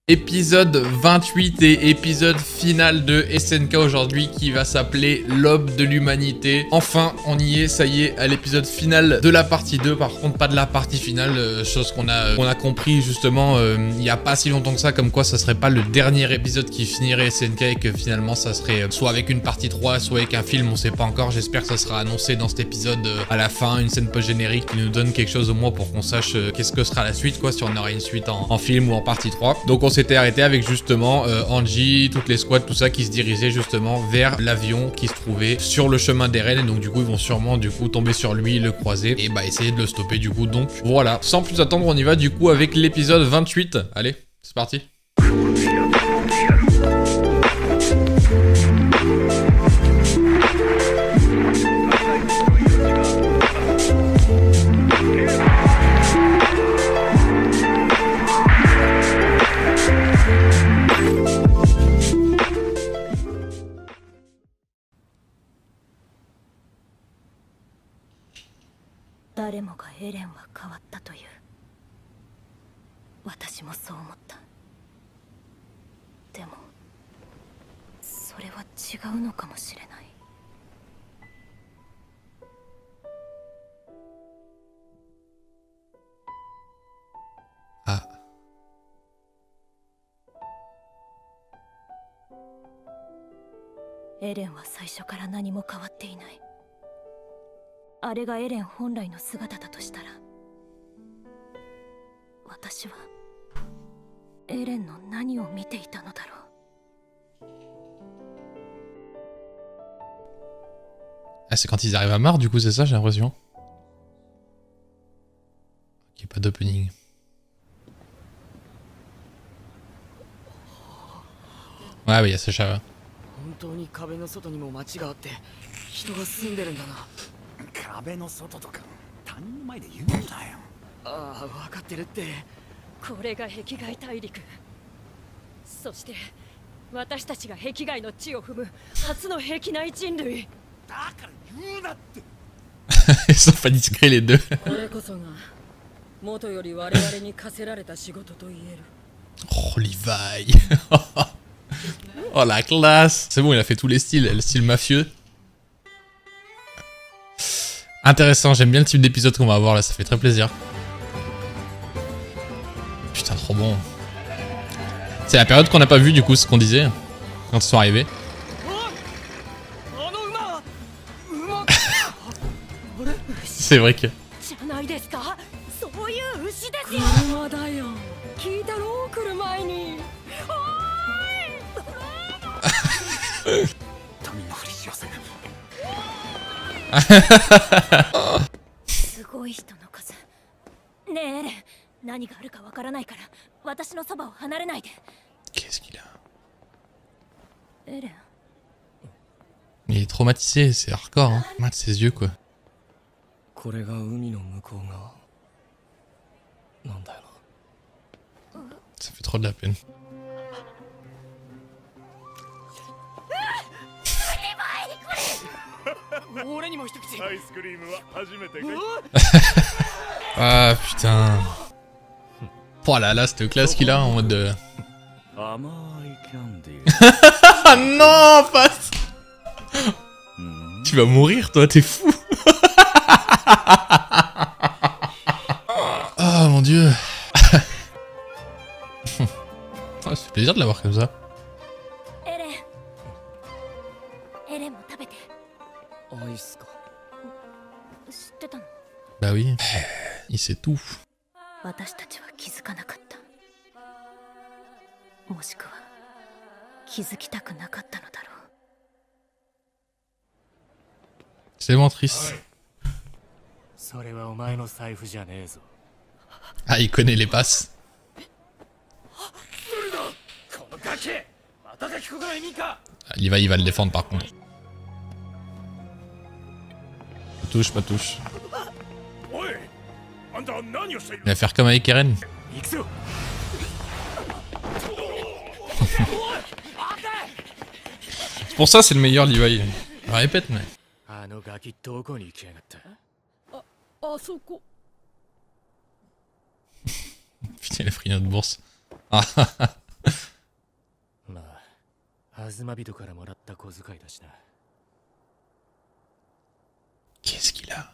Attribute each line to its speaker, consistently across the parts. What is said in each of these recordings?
Speaker 1: Épisode 28 et épisode final de SNK aujourd'hui qui va s'appeler l'aube de l'humanité. Enfin, on y est, ça y est, à l'épisode final de la partie 2. Par contre, pas de la partie finale, chose qu'on a compris justement il n'y a pas si longtemps que ça, comme quoi ça serait pas le dernier épisode qui finirait SNK et que finalement ça serait soit avec une partie 3, soit avec un film, on sait pas encore. J'espère que ça sera annoncé dans cet épisode à la fin, une scène post-générique qui nous donne quelque chose au moins pour qu'on sache qu'est-ce que sera la suite, quoi, si on aura une suite en film ou en partie 3. Donc on s'était arrêté avec justement Angie, toutes les squads, tout ça qui se dirigeait justement vers l'avion qui se trouvait sur le chemin d'Eren, et donc du coup ils vont sûrement du coup tomber sur lui, le croiser et bah essayer de le stopper du coup. Donc voilà, sans plus attendre on y va du coup avec l'épisode 28. Allez, c'est parti. Ah.
Speaker 2: Eren は最初から何も変わっていない。あれがエレン本来の姿だとしたら、私はエレンの何を見ていたのだろう。
Speaker 1: Ah, c'est quand ils arrivent à Mars, du coup, c'est ça, j'ai l'impression. Ok, pas d'opening. Ouais, bah, il y a ce chat.
Speaker 3: 本当に壁の外にも街があって人が住んでるんだな。
Speaker 4: 壁の外とか他人の前で言うなよ。
Speaker 3: ああ、分かってるって。
Speaker 5: これが壁外大陸。そして私たちが壁外の地を踏む初の壁内人類。
Speaker 4: だから言うなって。
Speaker 1: Ils sont pas discrets les deux.
Speaker 5: これこそが元より我々に課せられた仕事と言える。
Speaker 1: Oh, Levi. Oh la classe. C'est bon, il a fait tous les styles, le style mafieux. Intéressant, j'aime bien le type d'épisode qu'on va avoir là, ça fait très plaisir. Putain, trop bon. C'est la période qu'on n'a pas vue du coup, ce qu'on disait quand ils sont arrivés. C'est vrai que... Qu'est-ce qu'il a? Il est traumatisé, c'est hardcore, hein. Mal ses yeux, quoi. Ça fait trop de la peine. Ah putain. Oh là là, cette classe qu'il a en mode de... Ah non, passe. Tu vas mourir toi, t'es fou. Oh mon dieu. Ça fait plaisir de l'avoir comme ça. Bah oui, il s'étouffe. C'est vraiment triste. Ah, il connaît les passes. Ah, il va le défendre par contre. Pas touche, pas touche. Il va faire comme avec Eren. C'est pour ça c'est le meilleur Levi. Je répète mais... Putain, il a pris notre bourse. Ah, Qu'est-ce qu'il a?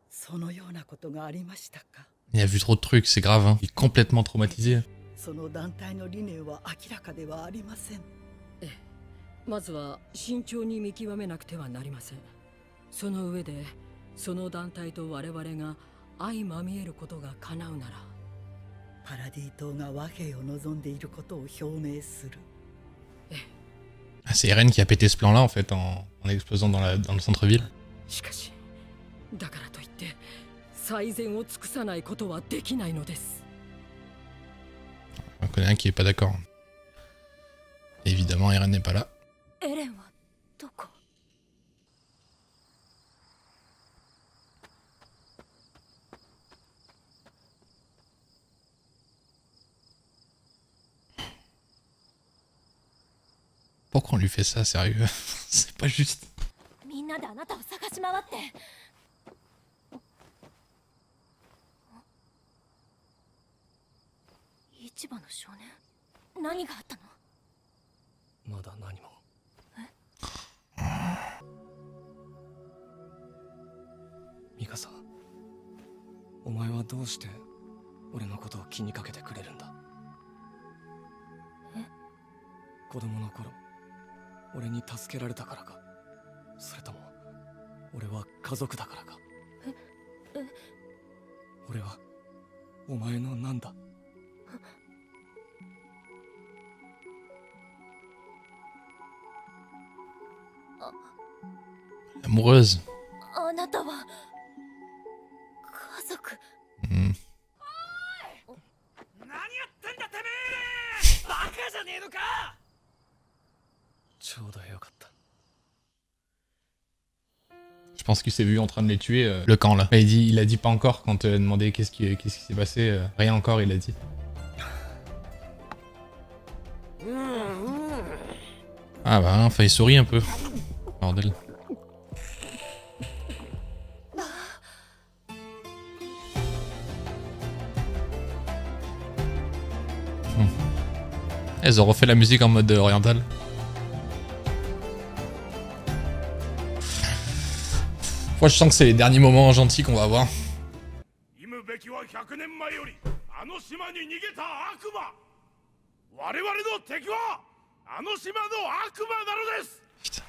Speaker 3: そのようなことがありましたか。
Speaker 1: Il a vu trop de trucs, c'est grave, hein. Il est complètement traumatisé.
Speaker 3: その団体の理念は明らかではありません。
Speaker 5: まずは慎重に見極めなくてはなりません。その上でその団体と我々が相まみえることが叶うなら、
Speaker 3: パラディ島が和平を望んでいることを表明する。
Speaker 1: Ah, c'est Eren qui a pété ce plan-là, en fait, en explosant dans le centre-ville.
Speaker 5: しかしだからといって最善を尽くさないことはできないのです。
Speaker 1: On connaît un qui est pas d'accord. Évidemment, Eren n'est pas là.
Speaker 2: エレンはどこ？
Speaker 1: Pourquoi on lui fait ça, sérieux? C'est pas juste.
Speaker 2: みんなであなたを探し回って。市場の少年、何があったの？
Speaker 6: まだ何も。ミカさん、お前はどうして俺のことを気にかけてくれるんだ？子供の頃俺に助けられたからか、それとも俺は家族だからか。俺はお前のなんだ？
Speaker 1: Amoureuse.
Speaker 2: あなたは家族。
Speaker 1: Hmm.
Speaker 4: 何やってんだてめえ！バカじゃねえのか！
Speaker 6: ちょうどよかった。
Speaker 1: Je pense qu'il s'est vu en train de les tuer, le camp là. Il a dit pas encore quand elle a demandé qu'est-ce qui s'est passé. Rien encore, il a dit. Ah bah, enfin, il sourit un peu. Bordel. Elles ont refait la musique en mode oriental. Moi je sens que c'est les derniers moments gentils qu'on va avoir. Putain.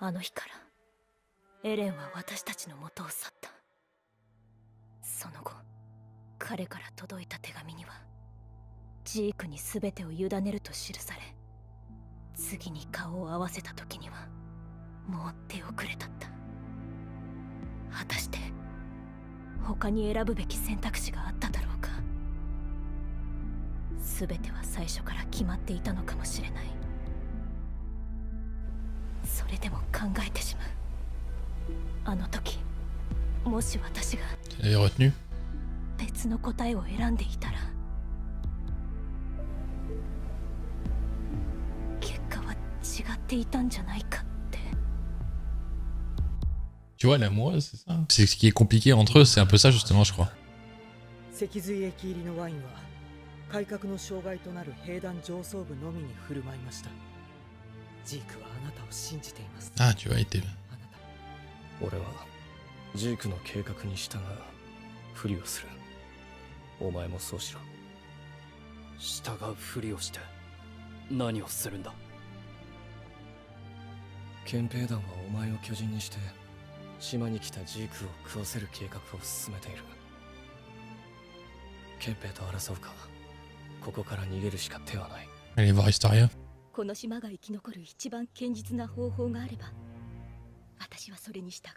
Speaker 2: Ah, あの日からエレンは私たちの元を去った。その後彼から届いた手紙にはジークに全てを委ねると記され、次に顔を合わせた時にはもう手遅れだった。果たして他に選ぶべき選択肢があっただろうか。全ては最初から決まっていたのかもしれない。それでも考えてしまう。あの時もし私が
Speaker 1: Elle est retenue.
Speaker 2: 別の答えを選んでいたら、結果は違っていたんじゃないかって。
Speaker 1: Tu vois, l'amoureuse, c'est ça. C'est ce qui est compliqué entre eux, c'est un peu ça justement, je crois.
Speaker 3: 脊髄液入りのワインは改革の障害となる兵団上層部のみに振る舞いました。ジークはあなたを信じています。
Speaker 1: Ah, tu vois, il était...
Speaker 3: あなた、
Speaker 6: 俺はジークの計画に従うふりをする。お前もそうしろ。従うふりをして何をするんだ？憲兵団はお前を巨人にして島に来たジークを食わせる計画を進めている。憲兵と争うか、ここから逃げるしか手はない。
Speaker 1: Allez voir Historia.
Speaker 2: この島が生き残る一番堅実な方法があれば、私はそれに従う。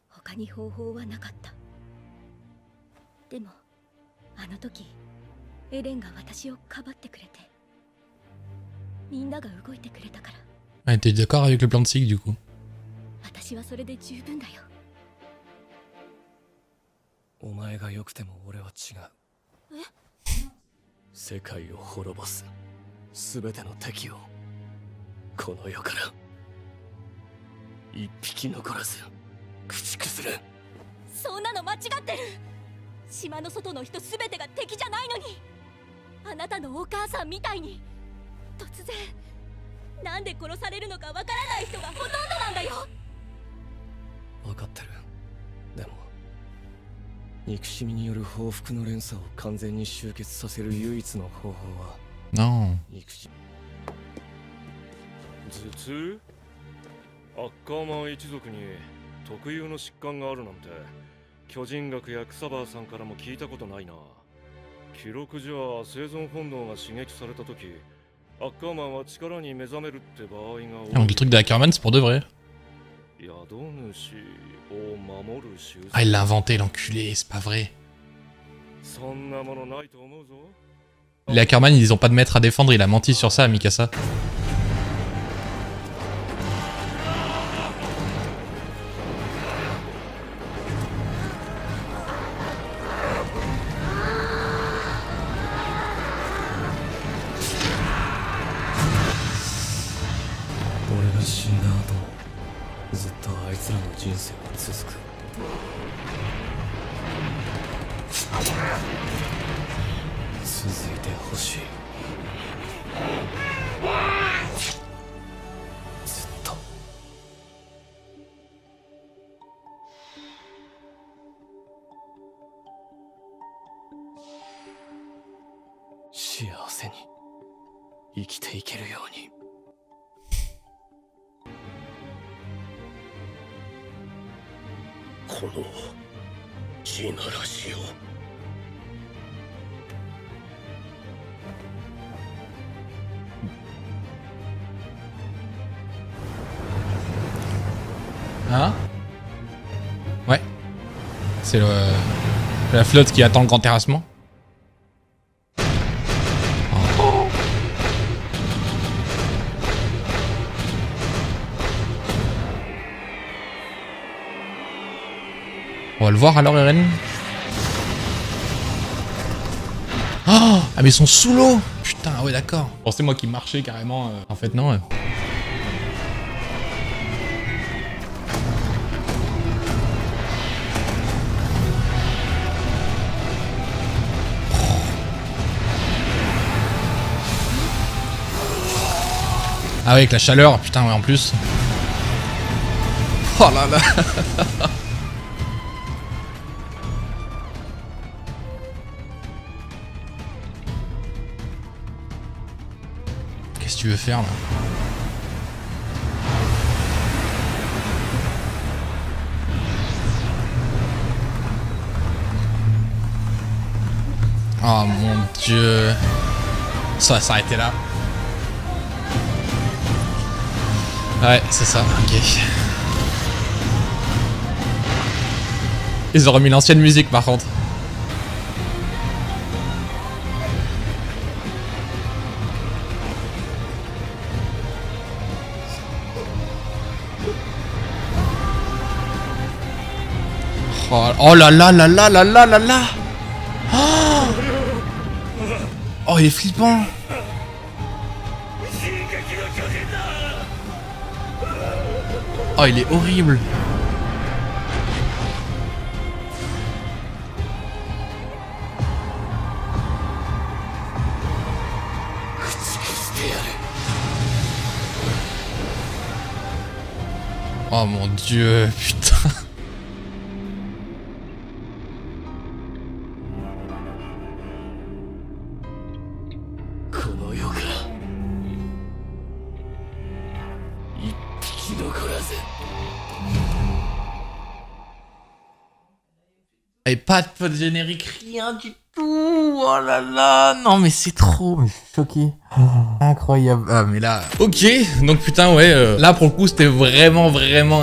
Speaker 2: 他に方法はなかった。でもあの時エレンが私をかばってくれて、みんなが動いてくれたから。
Speaker 1: Ah, t'es d'accord avec le plan de Sig du coup?
Speaker 2: 私はそれで十分だよ。
Speaker 6: お前が良くても俺は違う。世界を滅ぼす。全ての敵をこの世から一匹残らず駆逐する。
Speaker 2: そんなの間違ってる。島の外の人全てが敵じゃないのに、あなたのお母さんみたいに突然なんで殺されるのかわからない人がほとんどなんだよ。
Speaker 6: 分かってる。でも憎しみによる報復の連鎖を完全に終結させる唯一の方法は
Speaker 1: Non.
Speaker 6: 憎しみ。頭痛？アッカーマン一族に特有の疾患があるなんて巨人学や草葉さんからも聞いたことないな。記録じゃ生存本能が刺激された時、アッカーマンは力に目覚めるって場合が多い。
Speaker 1: Donc le truc de Ackerman, c'est pour de vrai. Ah, il l'a inventé, l'enculé, c'est pas vrai. Les Ackerman, ils ont pas de maître à défendre, il a menti sur ça à Mikasa. Hein? Ouais. C'est la flotte qui attend le grand terrassement. Oh. On va le voir alors, Eren. Oh, ah mais ils sont sous l'eau. Putain, ouais d'accord. Bon, c'est moi qui marchais carrément. En fait non. Ah ouais, avec la chaleur, putain, ouais, en plus. Oh là là. Qu'est-ce que tu veux faire, là? Oh mon dieu. Ça va s'arrêter là. Ouais, c'est ça, ok. Ils ont remis l'ancienne musique par contre. Oh là là là là là là là là. Oh, il est flippant. Oh, il est horrible. Oh mon dieu, putain. Et pas de pot de générique, rien du tout. Oh là là, non mais c'est trop, je suis choqué. Incroyable. Ah mais là, ok, donc putain ouais, là pour le coup c'était vraiment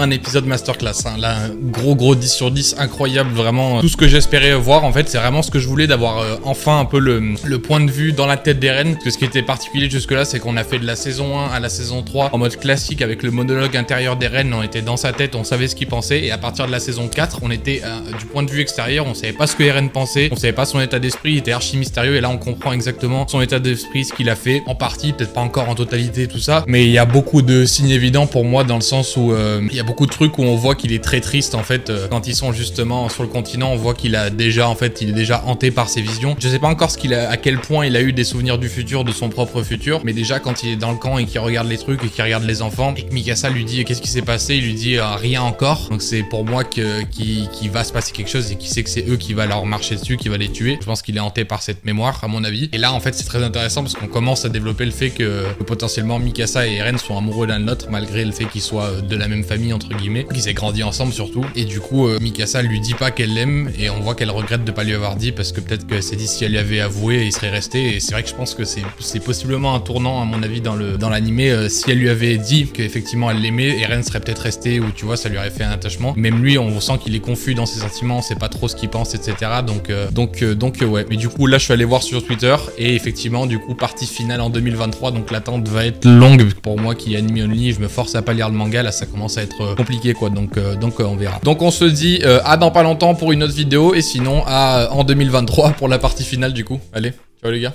Speaker 1: un épisode masterclass. Hein. Là, gros 10 sur 10, incroyable, vraiment. Tout ce que j'espérais voir en fait, c'est vraiment ce que je voulais, d'avoir enfin un peu le point de vue dans la tête d'Eren. Parce que ce qui était particulier jusque là, c'est qu'on a fait de la saison 1 à la saison 3 en mode classique avec le monologue intérieur d'Eren. On était dans sa tête, on savait ce qu'il pensait. Et à partir de la saison 4, on était du point de vue extérieur, on savait pas ce que Eren pensait, on savait pas son état d'esprit, il était archi mystérieux. Et là on comprend exactement son état d'esprit, ce qu'il a fait. développé en partie, peut-être pas encore en totalité tout ça, mais il y a beaucoup de signes évidents pour moi dans le sens où il y a beaucoup de trucs où on voit qu'il est très triste en fait quand ils sont justement sur le continent. On voit qu'il a déjà il est déjà hanté par ses visions. Je sais pas encore à quel point il a eu des souvenirs du futur, de son propre futur, mais déjà quand il est dans le camp et qu'il regarde les trucs et qu'il regarde les enfants et que Mikasa lui dit qu'est-ce qui s'est passé, il lui dit rien encore. Donc c'est pour moi qu'il va se passer quelque chose et qu'il sait que c'est eux qui va leur marcher dessus, qui va les tuer. Je pense qu'il est hanté par cette mémoire à mon avis. Et là en fait c'est très intéressant parce qu'on commence à développer le fait que potentiellement Mikasa et Eren sont amoureux l'un de l'autre malgré le fait qu'ils soient de la même famille entre guillemets, qu'ils aient grandi ensemble surtout. Et du coup Mikasa lui dit pas qu'elle l'aime et on voit qu'elle regrette de pas lui avoir dit parce que peut-être qu'elle s'est dit si elle lui avait avoué il serait resté. Et c'est vrai que je pense que c'est possiblement un tournant à mon avis dans l'animé. Si elle lui avait dit qu'effectivement elle l'aimait, Eren serait peut-être resté, ou tu vois ça lui aurait fait un attachement. Même lui on sent qu'il est confus dans ses sentiments, on sait pas trop ce qu'il pense, etc. Donc ouais. Mais du coup là je suis allé voir sur Twitter et effectivement du coup partie finale en 2023, donc l'attente va être longue pour moi qui est anime only. Je me force à pas lire le manga, là ça commence à être compliqué quoi, donc on verra. Donc on se dit à dans pas longtemps pour une autre vidéo et sinon en 2023 pour la partie finale du coup. Allez, ciao les gars.